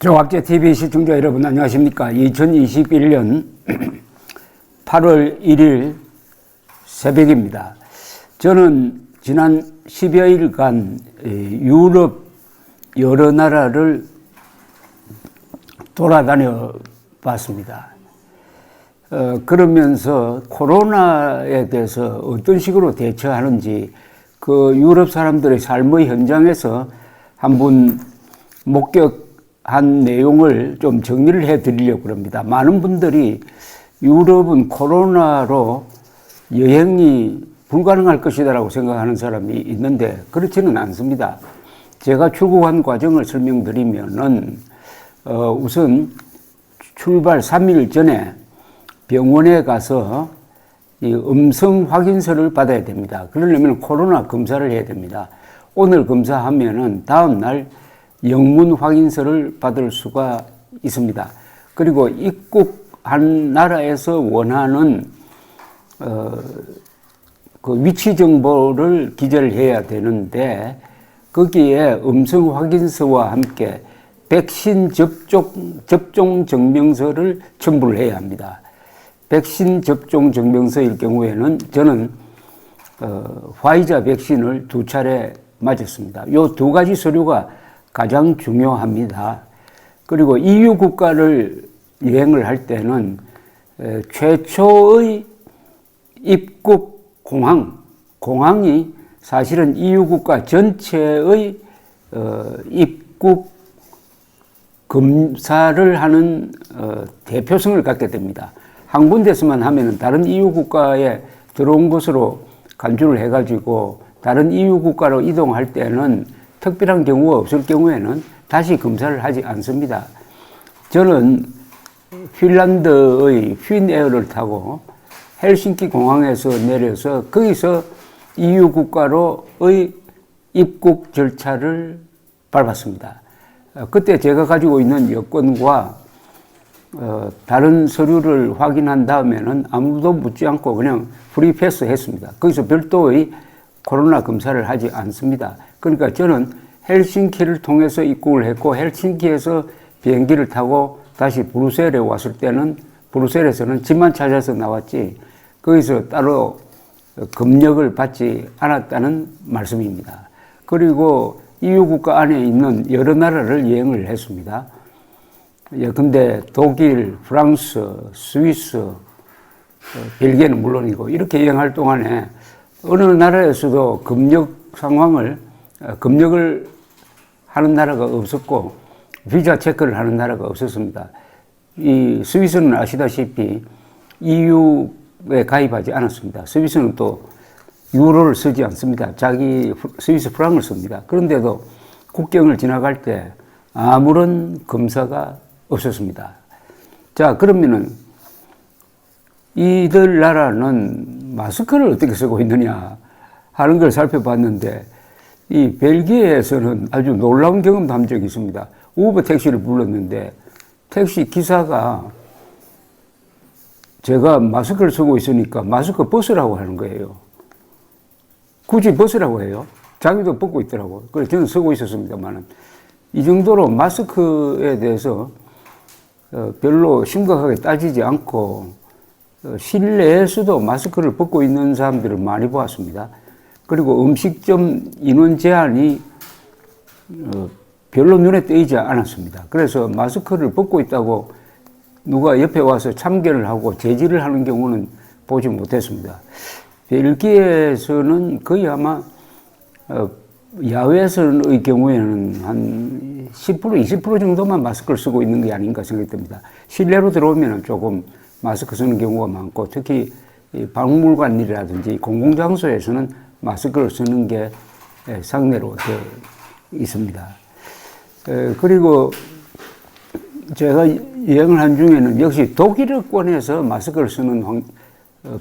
조갑제 TV 시청자 여러분 안녕하십니까? 2021년 8월 1일 새벽입니다. 저는 지난 10여일간 유럽 여러 나라를 돌아다녀 봤습니다. 그러면서 코로나에 대해서 어떤 식으로 대처하는지 그 유럽 사람들의 삶의 현장에서 한번 목격한 내용을 좀 정리를 해 드리려고 합니다. 많은 분들이 유럽은 코로나로 여행이 불가능할 것이다라고 생각하는 사람이 있는데 그렇지는 않습니다. 제가 출국한 과정을 설명드리면은 우선 출발 3일 전에 병원에 가서 이 음성 확인서를 받아야 됩니다. 그러려면 코로나 검사를 해야 됩니다. 오늘 검사하면은 다음 날 영문 확인서를 받을 수가 있습니다. 그리고 입국한 나라에서 원하는 그 위치 정보를 기재를 해야 되는데 거기에 음성 확인서와 함께 백신 접종 증명서를 첨부를 해야 합니다. 백신 접종 증명서일 경우에는 저는 화이자 백신을 2차례 맞았습니다. 이 2가지 서류가 가장 중요합니다. 그리고 EU 국가를 여행을 할 때는 최초의 입국 공항이 사실은 EU 국가 전체의 입국 검사를 하는 대표성을 갖게 됩니다. 한 군데서만 하면은 다른 EU 국가에 들어온 것으로 간주를 해가지고 다른 EU 국가로 이동할 때는 특별한 경우가 없을 경우에는 다시 검사를 하지 않습니다. 저는 핀란드의 핀에어를 타고 헬싱키 공항에서 내려서 거기서 EU 국가로의 입국 절차를 밟았습니다. 그때 제가 가지고 있는 여권과 다른 서류를 확인한 다음에는 아무도 묻지 않고 그냥 프리패스 했습니다. 거기서 별도의 코로나 검사를 하지 않습니다. 그러니까 저는 헬싱키를 통해서 입국을 했고 헬싱키에서 비행기를 타고 다시 브뤼셀에 왔을 때는 브뤼셀에서는 집만 찾아서 나왔지 거기서 따로 검역을 받지 않았다는 말씀입니다. 그리고 EU 국가 안에 있는 여러 나라를 여행을 했습니다. 근데 독일, 프랑스, 스위스, 벨기에는 물론이고 이렇게 여행할 동안에 어느 나라에서도 검역을 하는 나라가 없었고 비자 체크를 하는 나라가 없었습니다. 이 스위스는 아시다시피 EU에 가입하지 않았습니다. 스위스는 또 유로를 쓰지 않습니다. 자기 스위스 프랑을 씁니다. 그런데도 국경을 지나갈 때 아무런 검사가 없었습니다. 자, 그러면은 이들 나라는 마스크를 어떻게 쓰고 있느냐 하는 걸 살펴봤는데 이 벨기에에서는 아주 놀라운 경험도 한 적이 있습니다. 우버 택시를 불렀는데 택시 기사가 제가 마스크를 쓰고 있으니까 마스크 벗으라고 하는 거예요. 굳이 벗으라고 해요. 자기도 벗고 있더라고요. 그래서 저는 쓰고 있었습니다만은 이 정도로 마스크에 대해서 별로 심각하게 따지지 않고 실내에서도 마스크를 벗고 있는 사람들을 많이 보았습니다. 그리고 음식점 인원 제한이 별로 눈에 띄지 않았습니다. 그래서 마스크를 벗고 있다고 누가 옆에 와서 참견을 하고 제지를 하는 경우는 보지 못했습니다. 벨기에에서는 거의 아마 야외에서의 경우에는 한 10%, 20% 정도만 마스크를 쓰고 있는 게 아닌가 생각됩니다. 실내로 들어오면 조금 마스크 쓰는 경우가 많고 특히 박물관이라든지 공공장소에서는 마스크를 쓰는 게 상례로 되어 있습니다. 그리고 제가 여행을 한 중에는 역시 독일어권에서 마스크를 쓰는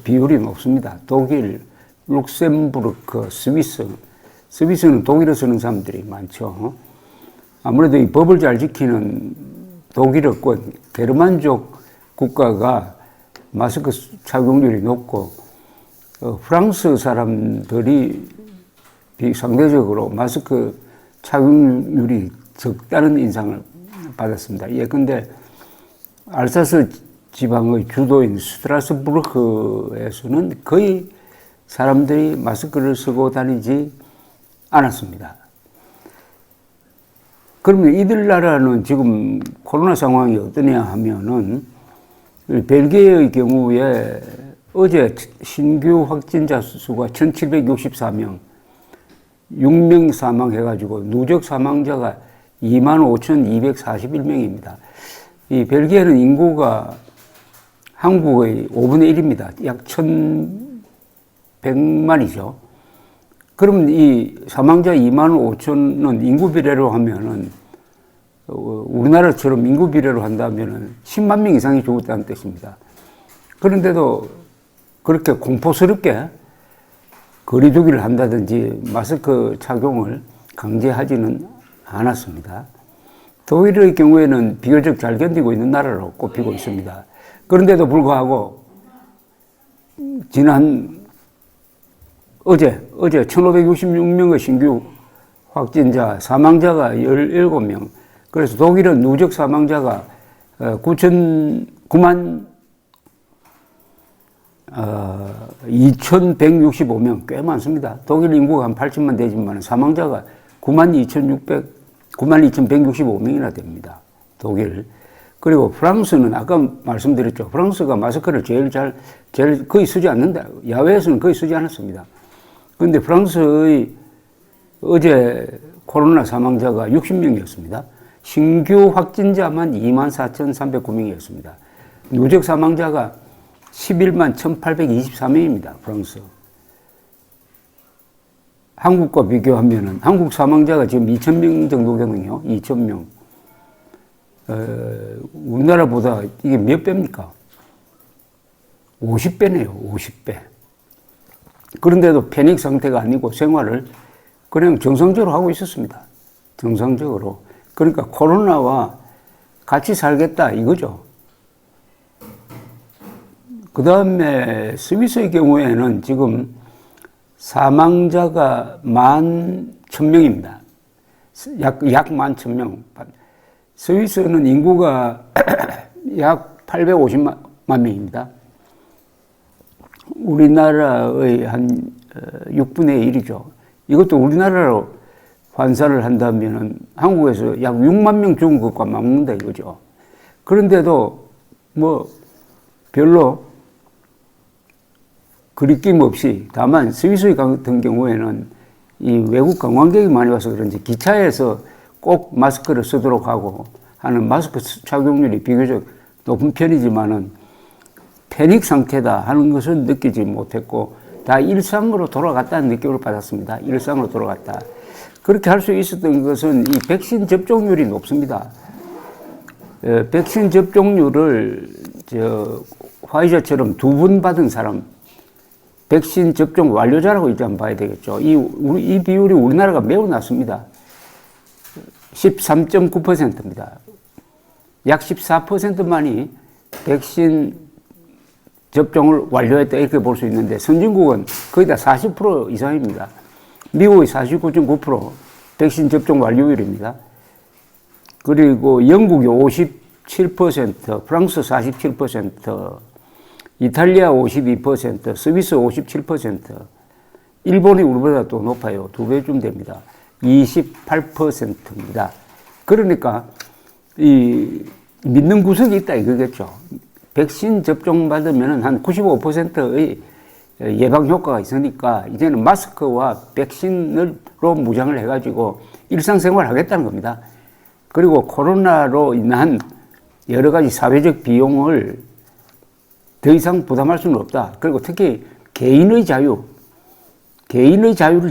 비율이 높습니다. 독일, 룩셈부르크, 스위스는 독일어 쓰는 사람들이 많죠. 아무래도 이 법을 잘 지키는 독일어권, 게르만족 국가가 마스크 착용률이 높고 프랑스 사람들이 상대적으로 마스크 착용률이 적다는 인상을 받았습니다. 예, 근데 알사스 지방의 주도인 스트라스부르크에서는 거의 사람들이 마스크를 쓰고 다니지 않았습니다. 그러면 이들 나라는 지금 코로나 상황이 어떠냐 하면은 벨기에의 경우에 어제 신규 확진자 수가 1764명, 6명 사망해가지고 누적 사망자가 25,241명입니다. 이 벨기에는 인구가 한국의 5분의 1입니다. 약 1,100만이죠. 그럼 이 사망자 25,000은 인구 비례로 하면은, 우리나라처럼 인구 비례로 한다면은 10만 명 이상이 죽었다는 뜻입니다. 그런데도 그렇게 공포스럽게 거리두기를 한다든지 마스크 착용을 강제하지는 않았습니다. 독일의 경우에는 비교적 잘 견디고 있는 나라로 꼽히고 있습니다. 그런데도 불구하고 어제 1,566명의 신규 확진자, 사망자가 17명. 그래서 독일은 누적 사망자가 2,165명, 꽤 많습니다. 독일 인구가 한 8천만 되지만 사망자가 92,165명이나 됩니다. 독일. 그리고 프랑스는 아까 말씀드렸죠. 프랑스가 마스크를 제일 거의 쓰지 않는다. 야외에서는 거의 쓰지 않았습니다. 그런데 프랑스의 어제 코로나 사망자가 60명이었습니다. 신규 확진자만 24,309명이었습니다. 누적 사망자가 11만 1,824명입니다. 프랑스. 한국과 비교하면은 한국 사망자가 지금 2,000명 정도 되거든요. 2,000명. 우리나라보다 이게 몇 배입니까? 50배네요. 50배. 그런데도 패닉 상태가 아니고 생활을 그냥 정상적으로 하고 있었습니다. 정상적으로. 그러니까 코로나와 같이 살겠다 이거죠. 그 다음에 스위스의 경우에는 지금 사망자가 11,000명입니다. 약 11,000명. 스위스는 인구가 약 850만 명입니다. 우리나라의 한 6분의 1이죠. 이것도 우리나라로 환산을 한다면 한국에서 약 6만 명 죽은 것과 맞는다 이거죠. 그런데도 뭐 별로 거리낌 없이, 다만 스위스 같은 경우에는 이 외국 관광객이 많이 와서 그런지 기차에서 꼭 마스크를 쓰도록 하고 하는 마스크 착용률이 비교적 높은 편이지만은 패닉 상태다 하는 것은 느끼지 못했고 다 일상으로 돌아갔다는 느낌을 받았습니다. 일상으로 돌아갔다. 그렇게 할 수 있었던 것은 이 백신 접종률이 높습니다. 백신 접종률을 화이자처럼 2분 받은 사람, 백신 접종 완료자라고 일단 봐야 되겠죠. 이 비율이 우리나라가 매우 낮습니다. 13.9%입니다. 약 14%만이 백신 접종을 완료했다 이렇게 볼 수 있는데 선진국은 거의 다 40% 이상입니다. 미국의 49.9% 백신 접종 완료율입니다. 그리고 영국이 57%, 프랑스 47%, 이탈리아 52%, 스위스 57%, 일본이 우리보다 또 높아요. 2배쯤 됩니다. 28%입니다. 그러니까 이 믿는 구석이 있다 이거겠죠. 백신 접종 받으면 한 95%의 예방 효과가 있으니까 이제는 마스크와 백신으로 무장을 해가지고 일상생활을 하겠다는 겁니다. 그리고 코로나로 인한 여러 가지 사회적 비용을 더 이상 부담할 수는 없다. 그리고 특히 개인의 자유를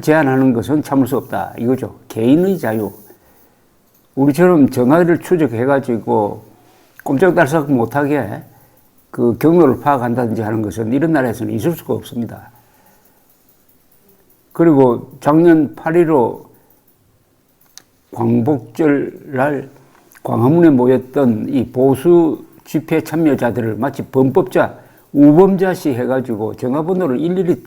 제한하는 것은 참을 수 없다. 이거죠. 개인의 자유. 우리처럼 전화를 추적해가지고 꼼짝달싹 못하게 그 경로를 파악한다든지 하는 것은 이런 나라에서는 있을 수가 없습니다. 그리고 작년 8.15 광복절 날 광화문에 모였던 이 보수 집회 참여자들을 마치 범법자, 우범자시 해가지고 전화번호를 일일이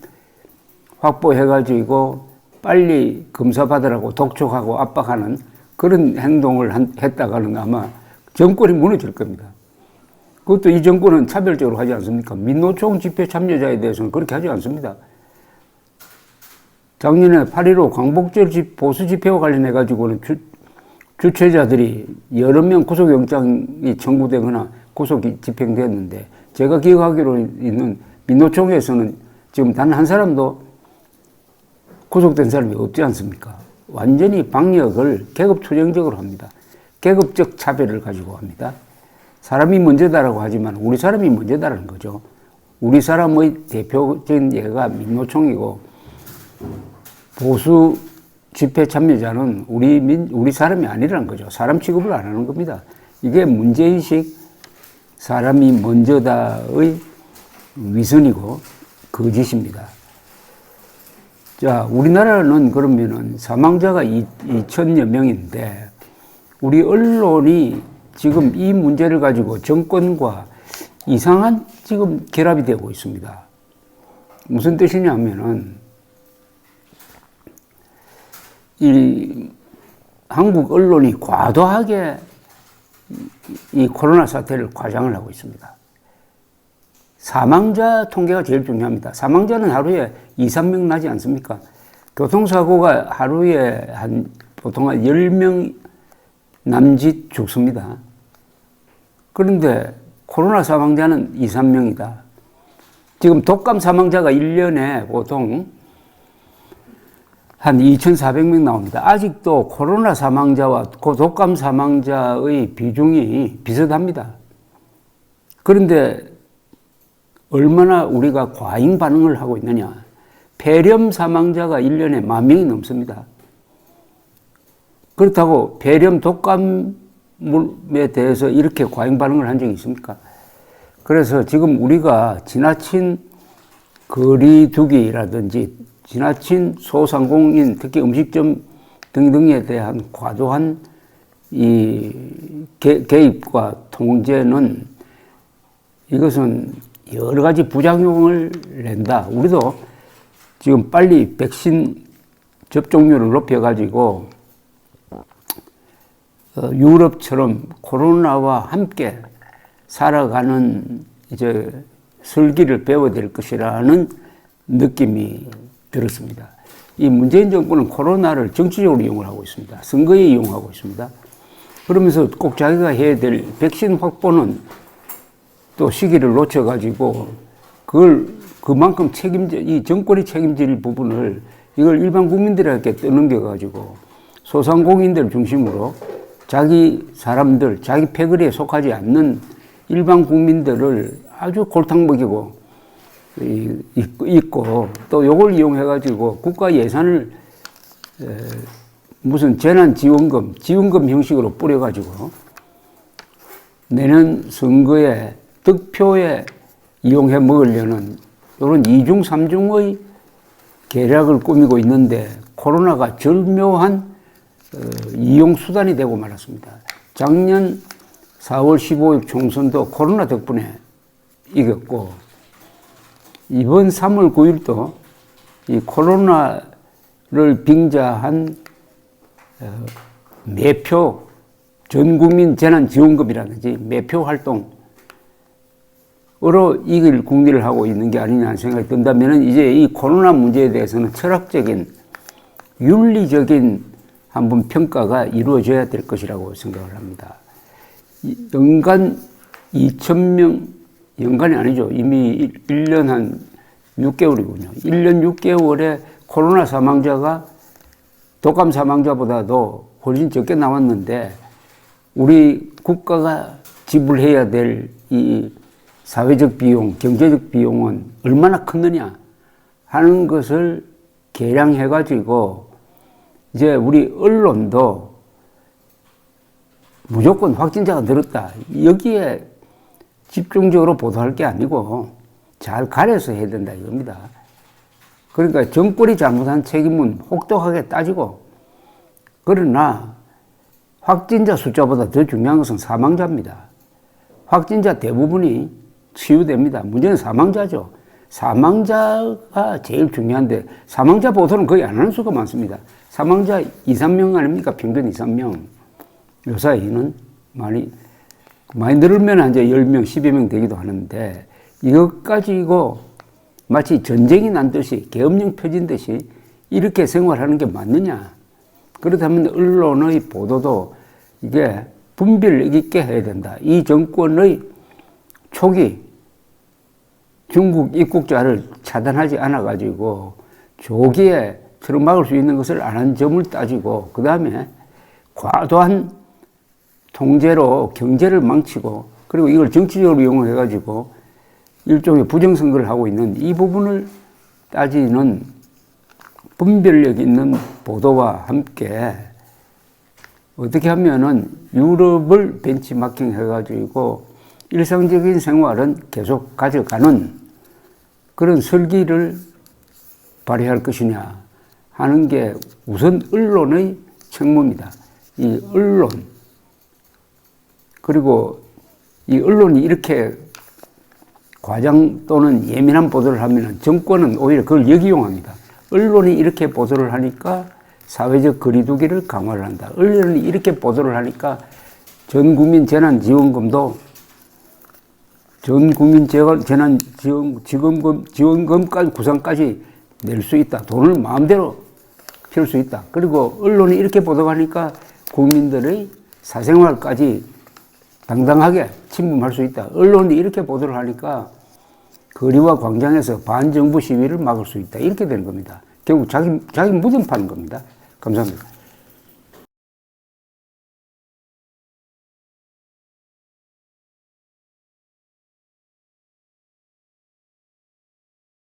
확보해가지고 빨리 검사받으라고 독촉하고 압박하는 그런 행동을 했다가는 아마 정권이 무너질 겁니다. 그것도 이 정권은 차별적으로 하지 않습니까? 민노총 집회 참여자에 대해서는 그렇게 하지 않습니다. 작년에 8.15 광복절 보수 집회와 관련해가지고는 주최자들이 여러 명 구속영장이 청구되거나 구속 집행됐는데, 제가 기억하기로 있는 민노총에서는 지금 단 한 사람도 구속된 사람이 없지 않습니까? 완전히 방역을 계급투쟁적으로 합니다. 계급적 차별을 가지고 합니다. 사람이 먼저다라고 하지만 우리 사람이 먼저다라는 거죠. 우리 사람의 대표적인 예가 민노총이고, 보수 집회 참여자는 우리 사람이 아니라는 거죠. 사람 취급을 안 하는 겁니다. 이게 문제의식, 사람이 먼저다의 위선이고 거짓입니다. 자, 우리나라는 그러면은 사망자가 2천여 명인데, 우리 언론이 지금 이 문제를 가지고 정권과 이상한 지금 결합이 되고 있습니다. 무슨 뜻이냐면은, 이 한국 언론이 과도하게 이 코로나 사태를 과장을 하고 있습니다. 사망자 통계가 제일 중요합니다. 사망자는 하루에 2, 3명 나지 않습니까? 교통사고가 하루에 보통 한 10명 남짓 죽습니다. 그런데 코로나 사망자는 2, 3명이다. 지금 독감 사망자가 1년에 보통 한 2,400명 나옵니다. 아직도 코로나 사망자와 독감 사망자의 비중이 비슷합니다. 그런데 얼마나 우리가 과잉 반응을 하고 있느냐. 폐렴 사망자가 1년에 10,000명이 넘습니다. 그렇다고 폐렴 독감에 대해서 이렇게 과잉 반응을 한 적이 있습니까? 그래서 지금 우리가 지나친 거리두기라든지 지나친 소상공인, 특히 음식점 등등에 대한 과도한 이 개입과 통제는, 이것은 여러 가지 부작용을 낸다. 우리도 지금 빨리 백신 접종률을 높여가지고 유럽처럼 코로나와 함께 살아가는 이제 설기를 배워야 될 것이라는 느낌이 들었습니다. 이 문재인 정부는 코로나를 정치적으로 이용을 하고 있습니다. 선거에 이용하고 있습니다. 그러면서 꼭 자기가 해야 될 백신 확보는 또 시기를 놓쳐가지고 그걸 그만큼 이 정권이 책임질 부분을 이걸 일반 국민들에게 떠넘겨가지고 소상공인들 중심으로 자기 사람들, 자기 패거리에 속하지 않는 일반 국민들을 아주 골탕 먹이고 있고, 또 요걸 이용해가지고 국가 예산을 무슨 재난지원금, 지원금 형식으로 뿌려가지고 내년 선거에 득표에 이용해 먹으려는 이런 이중 삼중의 계략을 꾸미고 있는데, 코로나가 절묘한 이용 수단이 되고 말았습니다. 작년 4월 15일 총선도 코로나 덕분에 이겼고, 이번 3월 9일도 이 코로나를 빙자한 매표, 전국민 재난지원금이라든지 매표 활동으로 이길 국리를 하고 있는 게 아니냐는 생각이 든다면, 이제 이 코로나 문제에 대해서는 철학적인, 윤리적인 한번 평가가 이루어져야 될 것이라고 생각을 합니다. 연간 2,000명, 연간이 아니죠. 이미 1년 한 6개월이군요. 1년 6개월에 코로나 사망자가 독감 사망자보다도 훨씬 적게 나왔는데, 우리 국가가 지불해야 될 이 사회적 비용, 경제적 비용은 얼마나 크느냐 하는 것을 계량해가지고 이제 우리 언론도 무조건 확진자가 늘었다, 여기에 집중적으로 보도할 게 아니고 잘 가려서 해야 된다 이겁니다. 그러니까 정권이 잘못한 책임은 혹독하게 따지고, 그러나 확진자 숫자보다 더 중요한 것은 사망자입니다. 확진자 대부분이 치유됩니다. 문제는 사망자죠. 사망자가 제일 중요한데, 사망자 보도는 거의 안 하는 수가 많습니다. 사망자 2, 3명 아닙니까? 평균 2, 3명. 요사이는 많이 많이 늘으면 이제 10명, 12명 되기도 하는데 이것 가지고 마치 전쟁이 난 듯이 계엄령 펴진 듯이 이렇게 생활하는 게 맞느냐. 그렇다면 언론의 보도도 이게 분별 있게 해야 된다. 이 정권의 초기 중국 입국자를 차단하지 않아가지고 조기에 틀어막을 수 있는 것을 안 한 점을 따지고 그 다음에 과도한 통제로 경제를 망치고 그리고 이걸 정치적으로 이용해가지고 일종의 부정선거를 하고 있는 이 부분을 따지는 분별력 있는 보도와 함께 어떻게 하면은 유럽을 벤치마킹 해가지고 일상적인 생활은 계속 가져가는 그런 설계를 발휘할 것이냐 하는 게 우선 언론의 책무입니다. 이 언론 그리고 이 언론이 이렇게 과장 또는 예민한 보도를 하면 정권은 오히려 그걸 역이용합니다. 언론이 이렇게 보도를 하니까 사회적 거리두기를 강화를 한다. 언론이 이렇게 보도를 하니까 전국민 재난지원금도 전국민 지원금까지 구상까지 낼 수 있다. 돈을 마음대로 필 수 있다. 그리고 언론이 이렇게 보도하니까 국민들의 사생활까지 당당하게 침범할 수 있다. 언론이 이렇게 보도를 하니까 거리와 광장에서 반정부 시위를 막을 수 있다. 이렇게 되는 겁니다. 결국 자기 무덤 파는 겁니다. 감사합니다.